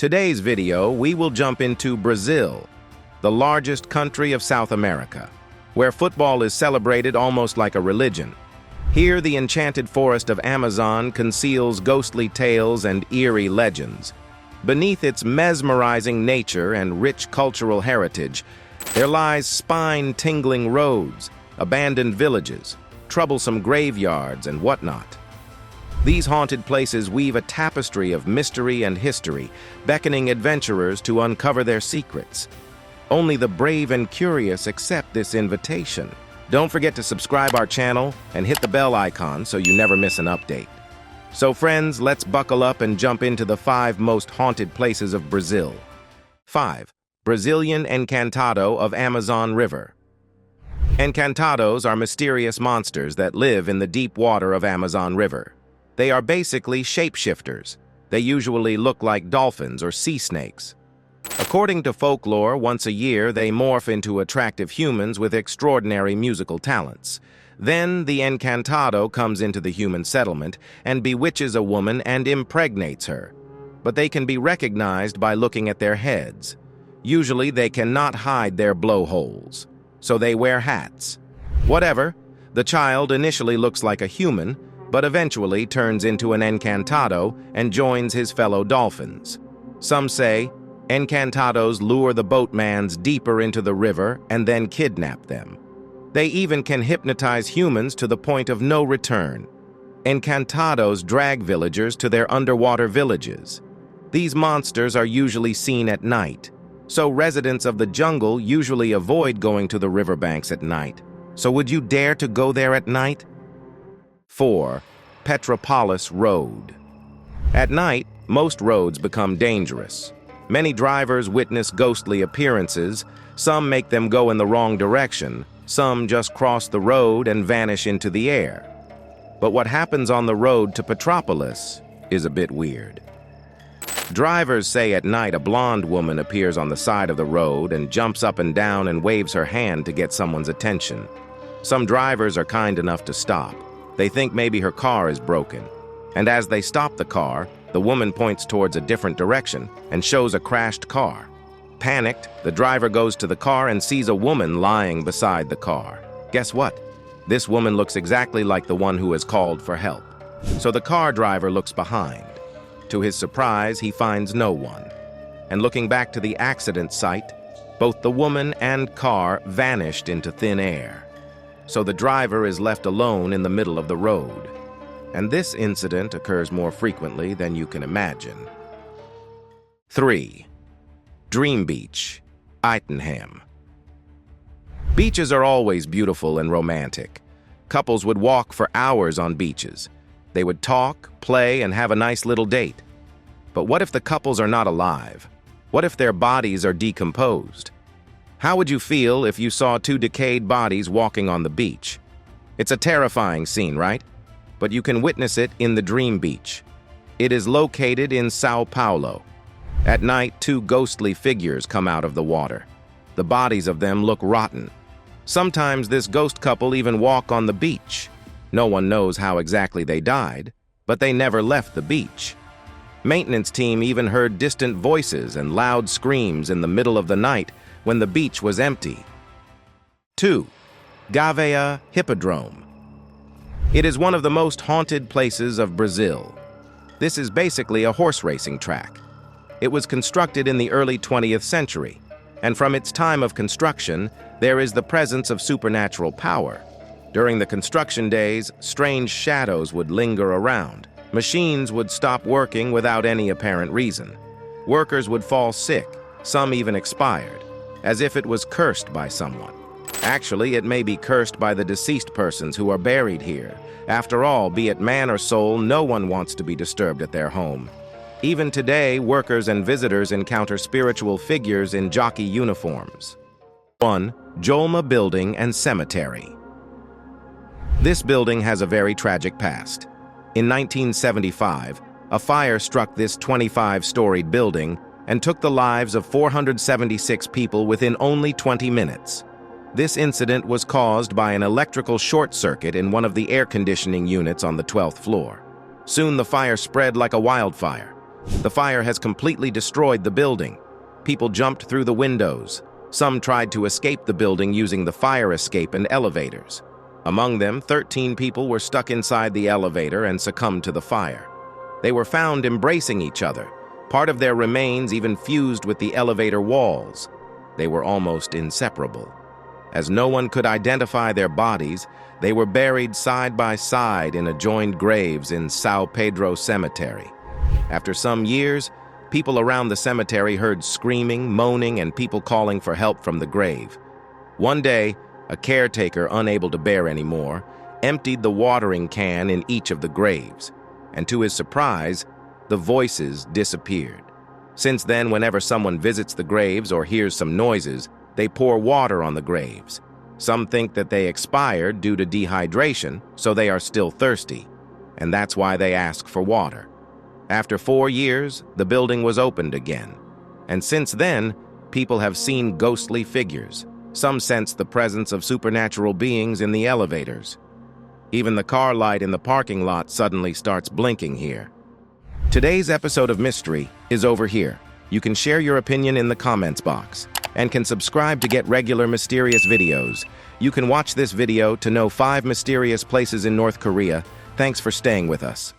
Today's video, we will jump into Brazil, the largest country of South America, where football is celebrated almost like a religion. Here, the enchanted forest of Amazon conceals ghostly tales and eerie legends. Beneath its mesmerizing nature and rich cultural heritage, there lies spine-tingling roads, abandoned villages, troublesome graveyards, and whatnot. These haunted places weave a tapestry of mystery and history, beckoning adventurers to uncover their secrets. Only the brave and curious accept this invitation. Don't forget to subscribe our channel and hit the bell icon so you never miss an update. So friends, let's buckle up and jump into the 5 most haunted places of Brazil. 5. Brazilian Encantado of Amazon River. Encantados are mysterious monsters that live in the deep water of Amazon River. They are basically shapeshifters. They usually look like dolphins or sea snakes. According to folklore, once a year they morph into attractive humans with extraordinary musical talents. Then the Encantado comes into the human settlement and bewitches a woman and impregnates her. But they can be recognized by looking at their heads. Usually they cannot hide their blowholes, so they wear hats. Whatever, the child initially looks like a human, but eventually turns into an Encantado and joins his fellow dolphins. Some say Encantados lure the boatmans deeper into the river and then kidnap them. They even can hypnotize humans to the point of no return. Encantados drag villagers to their underwater villages. These monsters are usually seen at night, so residents of the jungle usually avoid going to the riverbanks at night. So would you dare to go there at night? 4. Petropolis Road. At night, most roads become dangerous. Many drivers witness ghostly appearances. Some make them go in the wrong direction. Some just cross the road and vanish into the air. But what happens on the road to Petropolis is a bit weird. Drivers say at night a blonde woman appears on the side of the road and jumps up and down and waves her hand to get someone's attention. Some drivers are kind enough to stop. They think maybe her car is broken. And as they stop the car, the woman points towards a different direction and shows a crashed car. Panicked, the driver goes to the car and sees a woman lying beside the car. Guess what? This woman looks exactly like the one who has called for help. So the car driver looks behind. To his surprise, he finds no one. And looking back to the accident site, both the woman and car vanished into thin air. So the driver is left alone in the middle of the road. And this incident occurs more frequently than you can imagine. 3. Dream Beach, Uitenham. Beaches are always beautiful and romantic. Couples would walk for hours on beaches. They would talk, play, and have a nice little date. But what if the couples are not alive? What if their bodies are decomposed? How would you feel if you saw 2 decayed bodies walking on the beach? It's a terrifying scene, right? But you can witness it in the Dream Beach. It is located in Sao Paulo. At night, 2 ghostly figures come out of the water. The bodies of them look rotten. Sometimes this ghost couple even walk on the beach. No one knows how exactly they died, but they never left the beach. Maintenance team even heard distant voices and loud screams in the middle of the night when the beach was empty. 2. Gavea Hippodrome. It is one of the most haunted places of Brazil. This is basically a horse racing track. It was constructed in the early 20th century, and from its time of construction, there is the presence of supernatural power. During the construction days, strange shadows would linger around. Machines would stop working without any apparent reason. Workers would fall sick, some even expired, as if it was cursed by someone. Actually, it may be cursed by the deceased persons who are buried here. After all, be it man or soul, no one wants to be disturbed at their home. Even today, workers and visitors encounter spiritual figures in jockey uniforms. 1. Jolma Building and Cemetery. This building has a very tragic past. In 1975, a fire struck this 25-storied building and took the lives of 476 people within only 20 minutes. This incident was caused by an electrical short circuit in one of the air conditioning units on the 12th floor. Soon the fire spread like a wildfire. The fire has completely destroyed the building. People jumped through the windows. Some tried to escape the building using the fire escape and elevators. Among them, 13 people were stuck inside the elevator and succumbed to the fire. They were found embracing each other. Part of their remains even fused with the elevator walls. They were almost inseparable. As no one could identify their bodies, they were buried side by side in adjoined graves in São Pedro Cemetery. After some years, people around the cemetery heard screaming, moaning, and people calling for help from the grave. One day, a caretaker, unable to bear anymore, emptied the watering can in each of the graves, and to his surprise, the voices disappeared. Since then, whenever someone visits the graves or hears some noises, they pour water on the graves. Some think that they expired due to dehydration, so they are still thirsty, and that's why they ask for water. After 4 years, the building was opened again, and since then, people have seen ghostly figures. Some sense the presence of supernatural beings in the elevators. Even the car light in the parking lot suddenly starts blinking here. Today's episode of Mystery is over here. You can share your opinion in the comments box and can subscribe to get regular mysterious videos. You can watch this video to know 5 mysterious places in North Korea. Thanks for staying with us.